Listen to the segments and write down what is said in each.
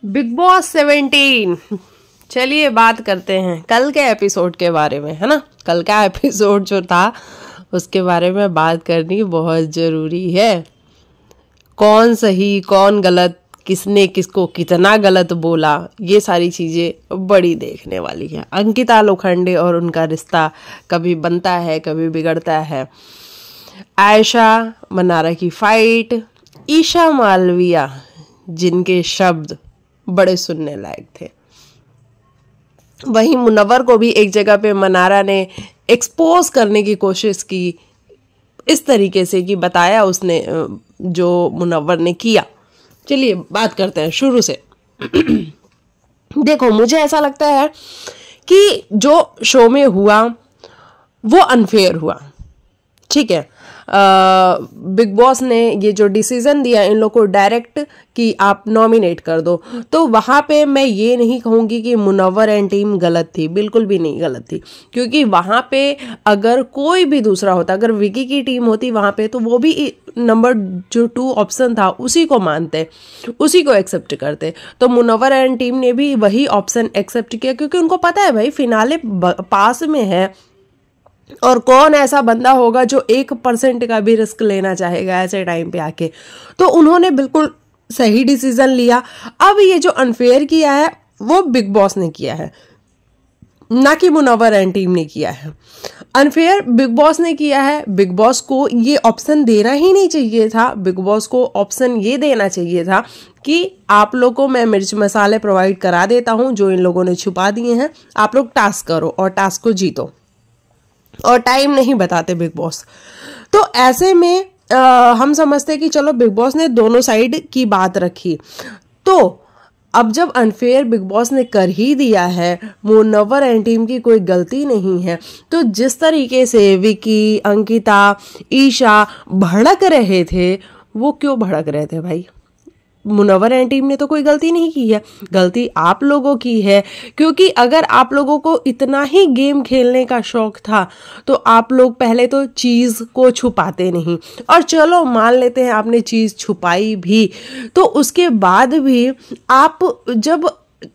Big boss 17। चलिए बात करते हैं कल के एपिसोड के बारे में, है ना। कल का एपिसोड जो था उसके बारे में बात करनी बहुत ज़रूरी है। कौन सही कौन गलत, किसने किसको कितना गलत बोला, ये सारी चीज़ें बड़ी देखने वाली है। अंकिता लोखंडे और उनका रिश्ता कभी बनता है कभी बिगड़ता है। आयशा मनारा की फाइट, ईशा मालविया जिनके शब्द बड़े सुनने लायक थे। वहीं मुनव्वर को भी एक जगह पे मनारा ने एक्सपोज करने की कोशिश की, इस तरीके से कि बताया उसने जो मुनव्वर ने किया। चलिए बात करते हैं शुरू से। देखो, मुझे ऐसा लगता है कि जो शो में हुआ वो अनफेयर हुआ, ठीक है। बिग बॉस ने ये जो डिसीजन दिया इन लोग को डायरेक्ट कि आप नॉमिनेट कर दो, तो वहाँ पे मैं ये नहीं कहूँगी कि मुनव्वर एंड टीम गलत थी, बिल्कुल भी नहीं गलत थी। क्योंकि वहाँ पे अगर कोई भी दूसरा होता, अगर विकी की टीम होती वहाँ पे, तो वो भी नंबर जो 2 ऑप्शन था उसी को मानते, उसी को एक्सेप्ट करते। तो मुनव्वर एंड टीम ने भी वही ऑप्शन एक्सेप्ट किया, क्योंकि उनको पता है भाई फिनाले पास में है और कौन ऐसा बंदा होगा जो 1% का भी रिस्क लेना चाहेगा ऐसे टाइम पे आके। तो उन्होंने बिल्कुल सही डिसीजन लिया। अब ये जो अनफेयर किया है वो बिग बॉस ने किया है, ना कि मुनव्वर एंड टीम ने किया है। अनफेयर बिग बॉस ने किया है। बिग बॉस को ये ऑप्शन देना ही नहीं चाहिए था। बिग बॉस को ऑप्शन ये देना चाहिए था कि आप लोगों को मैं मिर्च मसाले प्रोवाइड करा देता हूं जो इन लोगों ने छुपा दिए हैं, आप लोग टास्क करो और टास्क को जीतो। और टाइम नहीं बताते बिग बॉस। तो ऐसे में हम समझते कि चलो बिग बॉस ने दोनों साइड की बात रखी। तो अब जब अनफेयर बिग बॉस ने कर ही दिया है, मुनव्वर एंड टीम की कोई गलती नहीं है, तो जिस तरीके से विकी, अंकिता, ईशा भड़क रहे थे, वो क्यों भड़क रहे थे भाई? मुनव्वर एंड टीम ने तो कोई गलती नहीं की है, गलती आप लोगों की है। क्योंकि अगर आप लोगों को इतना ही गेम खेलने का शौक था तो आप लोग पहले तो चीज़ को छुपाते नहीं। और चलो मान लेते हैं आपने चीज़ छुपाई भी, तो उसके बाद भी आप जब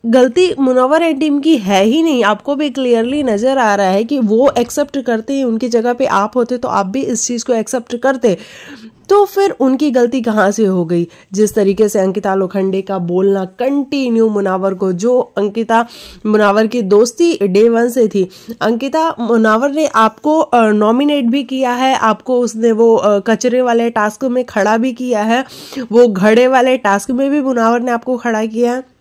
गलती मुनव्वर एंड टीम की है ही नहीं, आपको भी क्लियरली नज़र आ रहा है कि वो एक्सेप्ट करते हैं, उनकी जगह पे आप होते तो आप भी इस चीज़ को एक्सेप्ट करते, तो फिर उनकी गलती कहाँ से हो गई? जिस तरीके से अंकिता लोखंडे का बोलना कंटिन्यू मुनव्वर को, जो अंकिता मुनव्वर की दोस्ती डे 1 से थी, अंकिता मुनव्वर ने आपको नॉमिनेट भी किया है, आपको उसने वो कचरे वाले टास्क में खड़ा भी किया है, वो घड़े वाले टास्क में भी मुनव्वर ने आपको खड़ा किया है।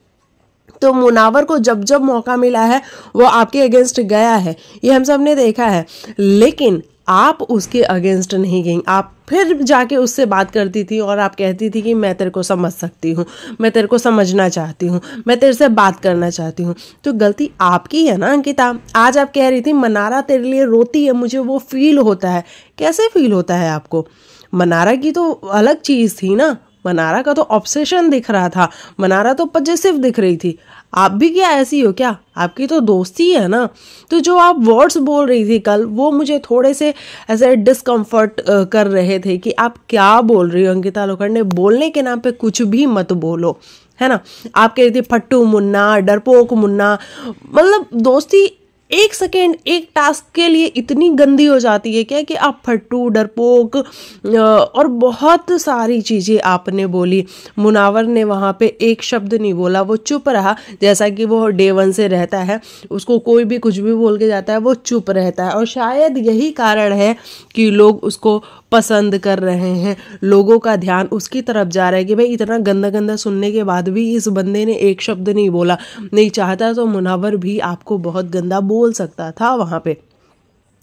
तो मुनव्वर को जब जब मौका मिला है वो आपके अगेंस्ट गया है, ये हम सब ने देखा है। लेकिन आप उसके अगेंस्ट नहीं गई, आप फिर जाके उससे बात करती थी और आप कहती थी कि मैं तेरे को समझ सकती हूँ, मैं तेरे को समझना चाहती हूँ, मैं तेरे से बात करना चाहती हूँ। तो गलती आपकी है ना अंकिता। आज आप कह रही थी मनारा तेरे लिए रोती है, मुझे वो फील होता है। कैसे फील होता है आपको? मनारा की तो अलग चीज़ थी ना, मनारा का तो ऑब्सेशन दिख रहा था, मनारा तो पॉजिटिव दिख रही थी। आप भी क्या ऐसी हो क्या? आपकी तो दोस्ती है ना। तो जो आप वर्ड्स बोल रही थी कल, वो मुझे थोड़े से ऐसे डिस्कम्फर्ट कर रहे थे कि आप क्या बोल रही हो अंकिता लोखंडे। बोलने के नाम पे कुछ भी मत बोलो, है ना। आप कह रही थी फट्टू मुन्ना, डरपोक मुन्ना, मतलब दोस्ती 1 सेकेंड एक टास्क के लिए इतनी गंदी हो जाती है क्या कि आप फट्टू, डरपोक और बहुत सारी चीज़ें आपने बोली। मुनव्वर ने वहाँ पे एक शब्द नहीं बोला, वो चुप रहा, जैसा कि वो डे 1 से रहता है। उसको कोई भी कुछ भी बोल के जाता है वो चुप रहता है, और शायद यही कारण है कि लोग उसको पसंद कर रहे हैं। लोगों का ध्यान उसकी तरफ जा रहा है कि भाई इतना गंदा गंदा सुनने के बाद भी इस बंदे ने एक शब्द नहीं बोला। नहीं चाहता तो मुनव्वर भी आपको बहुत गंदा बोल सकता था वहाँ पे,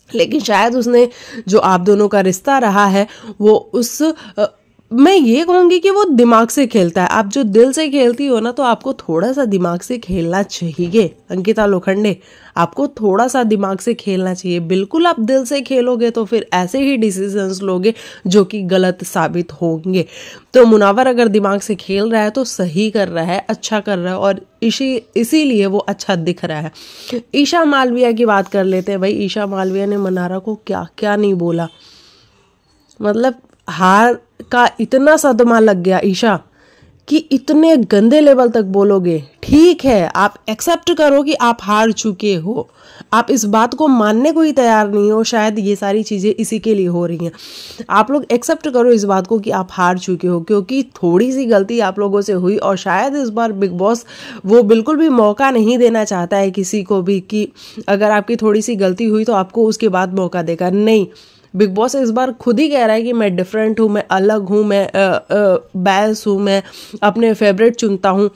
लेकिन शायद उसने जो आप दोनों का रिश्ता रहा है वो उस मैं ये कहूँगी कि वो दिमाग से खेलता है। आप जो दिल से खेलती हो ना, तो आपको थोड़ा सा दिमाग से खेलना चाहिए अंकिता लोखंडे, आपको थोड़ा सा दिमाग से खेलना चाहिए। बिल्कुल आप दिल से खेलोगे तो फिर ऐसे ही डिसीजंस लोगे जो कि गलत साबित होंगे। तो मुनव्वर अगर दिमाग से खेल रहा है तो सही कर रहा है, अच्छा कर रहा है, और इसीलिए वो अच्छा दिख रहा है। ईशा मालविया की बात कर लेते हैं भाई। ईशा मालविया ने मनारा को क्या क्या नहीं बोला, मतलब हार का इतना सदमा लग गया ईशा कि इतने गंदे लेवल तक बोलोगे, ठीक है, आप एक्सेप्ट करो कि आप हार चुके हो, आप इस बात को मानने को ही तैयार नहीं हो, शायद ये सारी चीज़ें इसी के लिए हो रही हैं। आप लोग एक्सेप्ट करो इस बात को कि आप हार चुके हो, क्योंकि थोड़ी सी गलती आप लोगों से हुई और शायद इस बार बिग बॉस वो बिल्कुल भी मौका नहीं देना चाहता है किसी को भी कि अगर आपकी थोड़ी सी गलती हुई तो आपको उसके बाद मौका देगा। नहीं, बिग बॉस इस बार खुद ही कह रहा है कि मैं डिफरेंट हूँ, मैं अलग हूँ, मैं बैस हूँ, मैं अपने फेवरेट चुनता हूँ,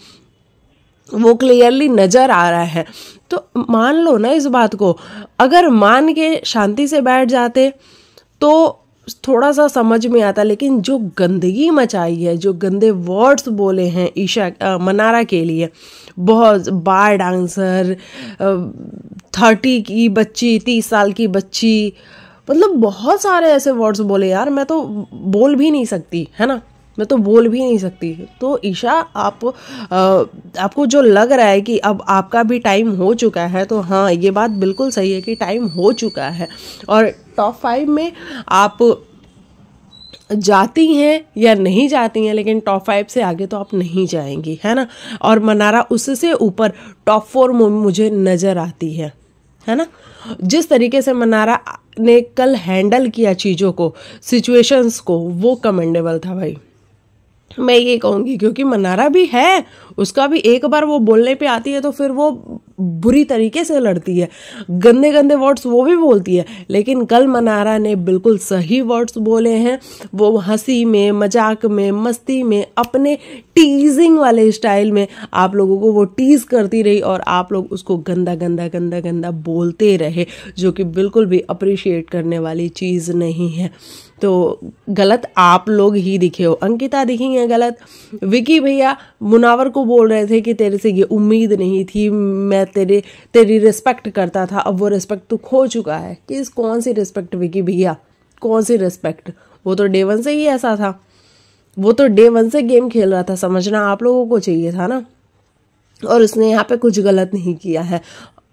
वो क्लियरली नज़र आ रहा है। तो मान लो ना इस बात को, अगर मान के शांति से बैठ जाते तो थोड़ा सा समझ में आता, लेकिन जो गंदगी मचाई है, जो गंदे वर्ड्स बोले हैं मनारा के लिए, बहुत बार डांसर, 30 की बच्ची, 30 साल की बच्ची, मतलब बहुत सारे ऐसे वर्ड्स बोले यार, मैं तो बोल भी नहीं सकती, है ना, मैं तो बोल भी नहीं सकती। तो ईशा आपको जो लग रहा है कि अब आपका भी टाइम हो चुका है, तो हाँ ये बात बिल्कुल सही है कि टाइम हो चुका है और टॉप 5 में आप जाती हैं या नहीं जाती हैं, लेकिन टॉप 5 से आगे तो आप नहीं जाएंगी, है ना। और मनारा उससे ऊपर टॉप 4 में मुझे नज़र आती है ना। जिस तरीके से मनारा ने कल हैंडल किया चीज़ों को, सिचुएशंस को, वो कमेंडेबल था भाई, मैं ये कहूँगी। क्योंकि मनारा भी है, उसका भी एक बार वो बोलने पे आती है तो फिर वो बुरी तरीके से लड़ती है, गंदे गंदे वर्ड्स वो भी बोलती है, लेकिन कल मनारा ने बिल्कुल सही वर्ड्स बोले हैं। वो हंसी में, मजाक में, मस्ती में, अपने टीजिंग वाले स्टाइल में आप लोगों को वो टीज करती रही और आप लोग उसको गंदा गंदा गंदा गंदा बोलते रहे, जो कि बिल्कुल भी अप्रिशिएट करने वाली चीज़ नहीं है। तो गलत आप लोग ही दिखे हो, अंकिता दिखी है गलत, विकी भैया मुनावर को बोल रहे थे कि तेरे से ये उम्मीद नहीं थी, मैं तेरी रिस्पेक्ट करता था, अब वो रिस्पेक्ट तो खो चुका है। कौन सी रिस्पेक्ट विकी भैया, कौन सी रिस्पेक्ट? वो तो डे 1 से ही ऐसा था, वो तो डे 1 से गेम खेल रहा था, समझना आप लोगों को चाहिए था ना। और उसने यहाँ पे कुछ गलत नहीं किया है,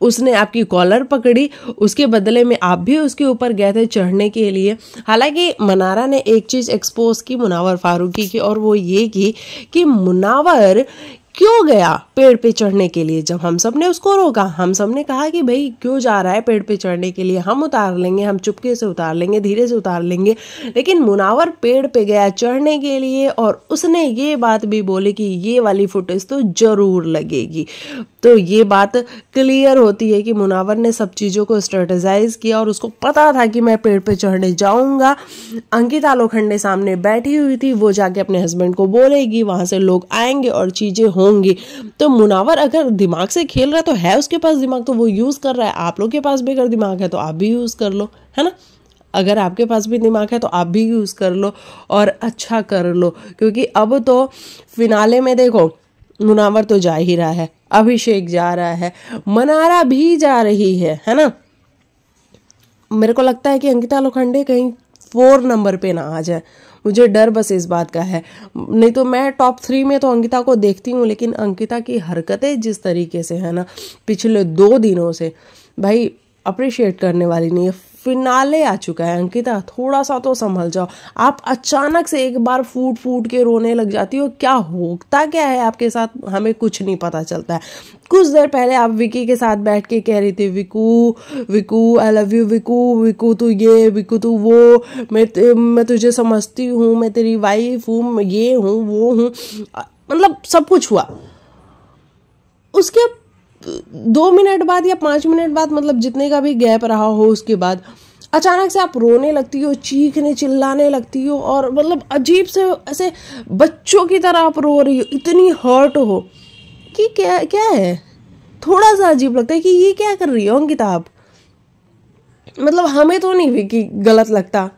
उसने आपकी कॉलर पकड़ी, उसके बदले में आप भी उसके ऊपर गए थे चढ़ने के लिए। हालांकि मनारा ने एक चीज़ एक्सपोज की मुनावर फारूकी की, और वो ये की कि मुनावर क्यों गया पेड़ पे चढ़ने के लिए। जब हम सब ने उसको रोका, हम सब ने कहा कि भाई क्यों जा रहा है पेड़ पे चढ़ने के लिए, हम उतार लेंगे, हम चुपके से उतार लेंगे, धीरे से उतार लेंगे, लेकिन मुनावर पेड़ पे गया चढ़ने के लिए और उसने ये बात भी बोली कि ये वाली फुटेज तो जरूर लगेगी। तो ये बात क्लियर होती है कि मुनावर ने सब चीज़ों को स्ट्रेटेजाइज किया और उसको पता था कि मैं पेड़ पे चढ़ने जाऊंगा। अंकिता लोखंडे सामने बैठी हुई थी, वो जाके अपने हस्बैंड को बोलेगी, वहां से लोग आएंगे और चीजें होंगी। तो मुनावर अगर दिमाग से खेल रहा है तो है, उसके पास दिमाग तो वो यूज कर रहा है। आप लोग के पास भी अगर दिमाग है तो आप भी यूज कर लो, है ना। अगर आपके पास भी दिमाग है तो आप भी यूज कर लो और अच्छा कर लो, क्योंकि अब तो फिनाले में देखो मुनावर तो जा ही रहा है, अभिषेक जा रहा है, मनारा भी जा रही है ना। मेरे को लगता है कि अंकिता लोखंडे कहीं 4 नंबर पे ना आ जाए, मुझे डर बस इस बात का है। नहीं तो मैं टॉप 3 में तो अंकिता को देखती हूँ, लेकिन अंकिता की हरकतें जिस तरीके से है ना पिछले 2 दिनों से, भाई अप्रिशिएट करने वाली नहीं है। फिनाले आ चुका है अंकिता, थोड़ा सा तो संभल जाओ। आप अचानक से एक बार फूट फूट के रोने लग जाती हो, क्या होता क्या है आपके साथ हमें कुछ नहीं पता चलता है। कुछ देर पहले आप विकी के साथ बैठ के कह रही थी विकू विकू आई लव यू, विकू विकू तू ये, विकू तू वो, मैं तुझे समझती हूँ, मैं तेरी वाइफ हूँ, मैं ये हूँ वो हूँ, मतलब सब कुछ हुआ। उसके 2 मिनट बाद या 5 मिनट बाद, मतलब जितने का भी गैप रहा हो, उसके बाद अचानक से आप रोने लगती हो, चीखने चिल्लाने लगती हो, और मतलब अजीब से ऐसे बच्चों की तरह आप रो रही हो, इतनी हर्ट हो कि क्या क्या है। थोड़ा सा अजीब लगता है कि ये क्या कर रही हो अंकिता आप। मतलब हमें तो नहीं कि गलत लगता,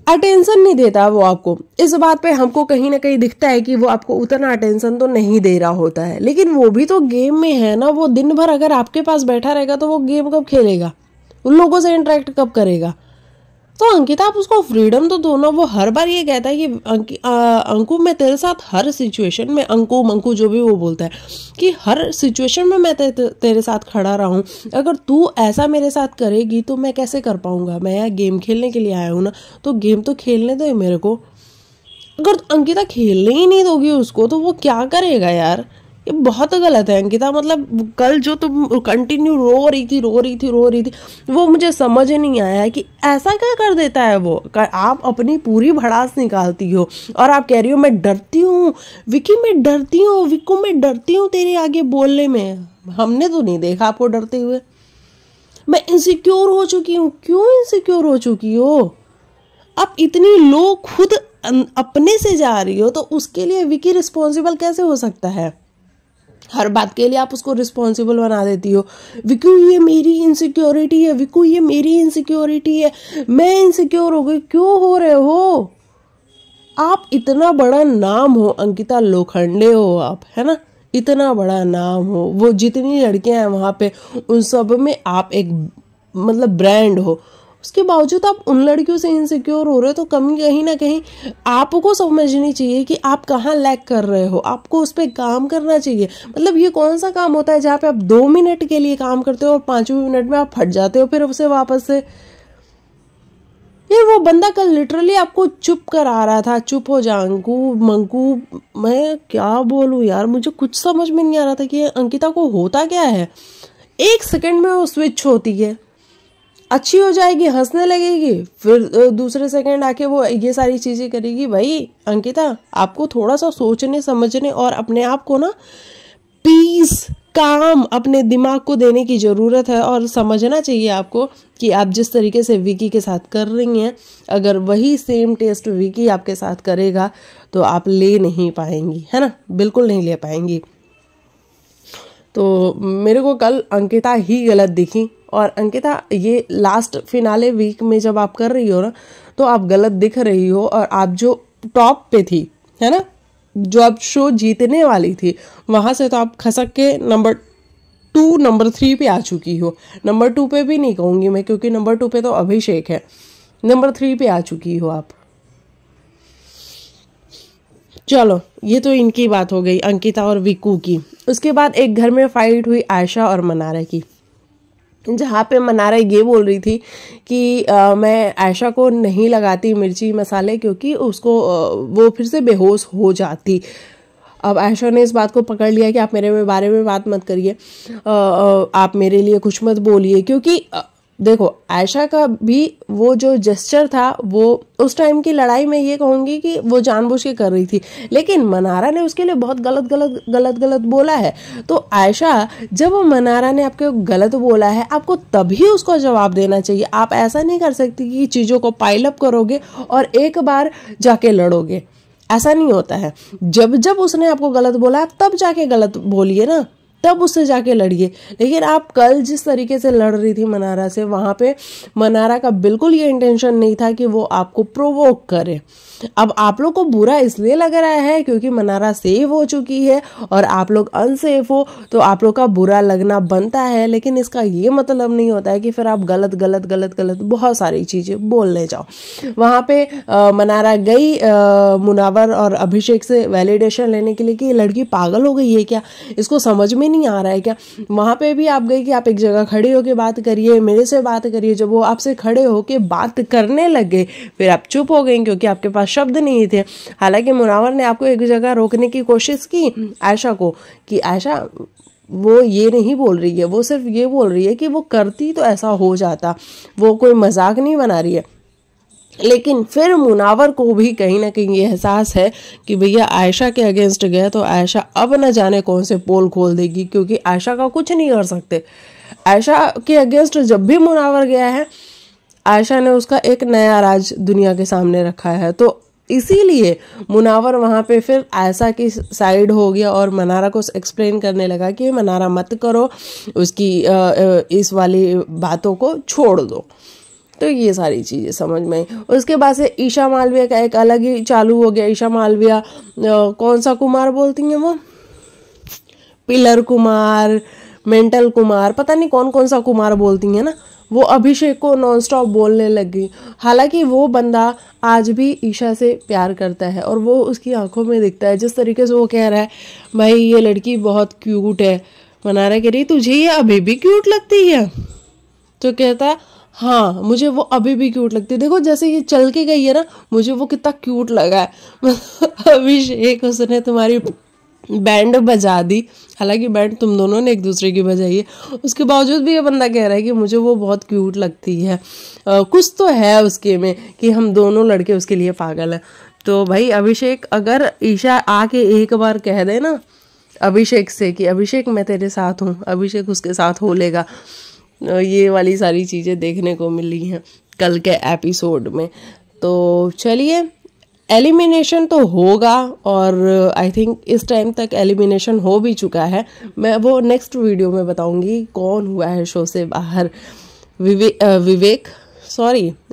अटेंशन नहीं देता वो आपको। इस बात पे हमको कहीं ना कहीं दिखता है कि वो आपको उतना अटेंशन तो नहीं दे रहा होता है, लेकिन वो भी तो गेम में है ना। वो दिन भर अगर आपके पास बैठा रहेगा तो वो गेम कब खेलेगा, उन लोगों से इंटरेक्ट कब करेगा। तो अंकिता आप उसको फ्रीडम तो दो ना। वो हर बार ये कहता है कि अंकु मैं तेरे साथ हर सिचुएशन में, अंकु मंकु जो भी वो बोलता है कि हर सिचुएशन में मैं तेरे साथ खड़ा रहा हूँ। अगर तू ऐसा मेरे साथ करेगी तो मैं कैसे कर पाऊंगा। मैं यहाँ गेम खेलने के लिए आया हूँ ना, तो गेम तो खेलने दो मेरे को। अगर अंकिता खेलने ही नहीं दोगी उसको तो वो क्या करेगा यार। ये बहुत गलत है अंकिता। मतलब कल जो तुम कंटिन्यू रो रही थी वो मुझे समझ नहीं आया कि ऐसा क्या कर देता है वो। आप अपनी पूरी भड़ास निकालती हो और आप कह रही हो मैं डरती हूँ विकी, मैं डरती हूँ विक्कू, मैं डरती हूँ तेरे आगे बोलने में। हमने तो नहीं देखा आपको डरते हुए। मैं इनसिक्योर हो चुकी हूँ। क्यों इनसिक्योर हो चुकी हो? आप इतनी लो खुद अपने से जा रही हो तो उसके लिए विकी रिस्पॉन्सिबल कैसे हो सकता है? हर बात के लिए आप उसको रिस्पॉन्सिबल बना देती हो। विक्कू ये मेरी इनसिक्योरिटी है, विक्कू ये मेरी इनसिक्योरिटी है, मैं इनसिक्योर हो गई। क्यों हो रहे हो? आप इतना बड़ा नाम हो अंकिता लोखंडे हो आप, है ना, इतना बड़ा नाम हो। वो जितनी लड़कियां हैं वहां पे उन सब में आप एक मतलब ब्रांड हो। उसके बावजूद आप उन लड़कियों से इनसिक्योर हो रहे हो तो कहीं ना कहीं आपको समझनी चाहिए कि आप कहाँ लैग कर रहे हो। आपको उस पर काम करना चाहिए। मतलब ये कौन सा काम होता है जहाँ पे आप 2 मिनट के लिए काम करते हो और 5वें मिनट में आप फट जाते हो फिर उसे वापस से। यार वो बंदा कल लिटरली आपको चुप करा रहा था, चुप हो जा अंकु मंकू। मैं क्या बोलूं यार, मुझे कुछ समझ में नहीं आ रहा था कि अंकिता को होता क्या है। 1 सेकंड में वो स्विच होती है, अच्छी हो जाएगी, हंसने लगेगी, फिर दूसरे सेकंड आके वो ये सारी चीजें करेगी। भाई अंकिता, आपको थोड़ा सा सोचने समझने और अपने आप को ना पीस काम अपने दिमाग को देने की ज़रूरत है। और समझना चाहिए आपको कि आप जिस तरीके से विकी के साथ कर रही हैं, अगर वही सेम टेस्ट विकी आपके साथ करेगा तो आप ले नहीं पाएंगी, है ना, बिल्कुल नहीं ले पाएंगी। तो मेरे को कल अंकिता ही गलत दिखी। और अंकिता ये लास्ट फिनाले वीक में जब आप कर रही हो ना तो आप गलत दिख रही हो। और आप जो टॉप पे थी, है ना, जो आप शो जीतने वाली थी, वहां से तो आप खसक के नंबर 2 नंबर 3 पे आ चुकी हो। नंबर 2 पे भी नहीं कहूंगी मैं क्योंकि नंबर 2 पे तो अभिषेक है। नंबर 3 पे आ चुकी हो आप। चलो ये तो इनकी बात हो गई, अंकिता और विक्कू की। उसके बाद एक घर में फाइट हुई आयशा और मनारा की, जहाँ पे मनारा ये बोल रही थी कि मैं आयशा को नहीं लगाती मिर्ची मसाले क्योंकि उसको वो फिर से बेहोश हो जाती। अब आयशा ने इस बात को पकड़ लिया कि आप मेरे बारे में बात मत करिए, आप मेरे लिए कुछ मत बोलिए। क्योंकि देखो आयशा का भी वो जो जेस्चर था वो उस टाइम की लड़ाई में ये कहूंगी कि वो जानबूझ के कर रही थी, लेकिन मनारा ने उसके लिए बहुत गलत बोला है। तो आयशा, जब मनारा ने आपको गलत बोला है आपको तभी उसको जवाब देना चाहिए। आप ऐसा नहीं कर सकती कि चीज़ों को पाइल अप करोगे और एक बार जाके लड़ोगे। ऐसा नहीं होता है। जब जब उसने आपको गलत बोला आप तब जाके गलत बोलिए ना, तब उससे जाके लड़िए। लेकिन आप कल जिस तरीके से लड़ रही थी मनारा से, वहां पे मनारा का बिल्कुल ये इंटेंशन नहीं था कि वो आपको प्रोवोक करे। अब आप लोग को बुरा इसलिए लग रहा है क्योंकि मनारा सेव हो चुकी है और आप लोग अनसेफ हो, तो आप लोग का बुरा लगना बनता है। लेकिन इसका ये मतलब नहीं होता है कि फिर आप गलत बहुत सारी चीजें बोलने जाओ। वहां पे मनारा गई मुनावर और अभिषेक से वैलिडेशन लेने के लिए कि ये लड़की पागल हो गई है क्या, इसको समझ में नहीं आ रहा है क्या। वहां पे भी आप गई कि आप एक जगह खड़े होके बात करिए, मेरे से बात करिए। जब वो आपसे खड़े होके बात करने लगे फिर आप चुप हो गई क्योंकि आपके पास शब्द नहीं थे। हालांकि मुनावर ने आपको एक जगह रोकने की कोशिश की आयशा को कि आयशा वो ये नहीं बोल रही है, वो सिर्फ ये बोल रही है कि वो करती तो ऐसा हो जाता, वो कोई मजाक नहीं बना रही है। लेकिन फिर मुनावर को भी कहीं ना कहीं ये एहसास है कि भैया आयशा के अगेंस्ट गया तो आयशा अब न जाने कौन से पोल खोल देगी, क्योंकि आयशा का कुछ नहीं कर सकते। आयशा के अगेंस्ट जब भी मुनावर गया है आयशा ने उसका एक नया राज दुनिया के सामने रखा है। तो इसीलिए मुनावर वहां पे फिर आयशा की साइड हो गया और मनारा को एक्सप्लेन करने लगा कि मनारा मत करो, उसकी इस वाली बातों को छोड़ दो। तो ये सारी चीज़ें समझ में आई। उसके बाद से ईशा मालविया का एक अलग ही चालू हो गया। ईशा मालविया कौन सा कुमार बोलती हैं वो, पिलर कुमार, मेंटल कुमार, पता नहीं कौन कौन सा कुमार बोलती हैं ना, वो अभिषेक को नॉनस्टॉप बोलने लगी। हालांकि वो बंदा आज भी ईशा से प्यार करता है और वो उसकी आंखों में दिखता है। जिस तरीके से वो कह रहा है भाई ये लड़की बहुत क्यूट है, मनारा कह रही तुझे ये अभी भी क्यूट लगती है, तो कहता है हाँ, मुझे वो अभी भी क्यूट लगती है। देखो जैसे ये चल के गई है ना, मुझे वो कितना क्यूट लगा है। अभिषेक, उसने तुम्हारी बैंड बजा दी, हालांकि बैंड तुम दोनों ने एक दूसरे की बजाई है, उसके बावजूद भी ये बंदा कह रहा है कि मुझे वो बहुत क्यूट लगती है। कुछ तो है उसके में कि हम दोनों लड़के उसके लिए पागल हैं। तो भाई अभिषेक, अगर ईशा आके एक बार कह दे ना अभिषेक से कि अभिषेक मैं तेरे साथ हूँ, अभिषेक उसके साथ हो लेगा। ये वाली सारी चीज़ें देखने को मिली हैं कल के एपिसोड में। तो चलिए, एलिमिनेशन तो होगा, और आई थिंक इस टाइम तक एलिमिनेशन हो भी चुका है। मैं वो नेक्स्ट वीडियो में बताऊंगी कौन हुआ है शो से बाहर।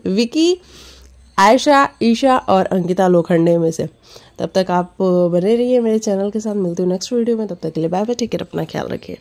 विकी, आयशा, ईशा और अंकिता लोखंडे में से। तब तक आप बने रहिए मेरे चैनल के साथ। मिलती हूँ नेक्स्ट वीडियो में, तब तक के लिए बाय बाय, टेक केयर, अपना ख्याल रखिए।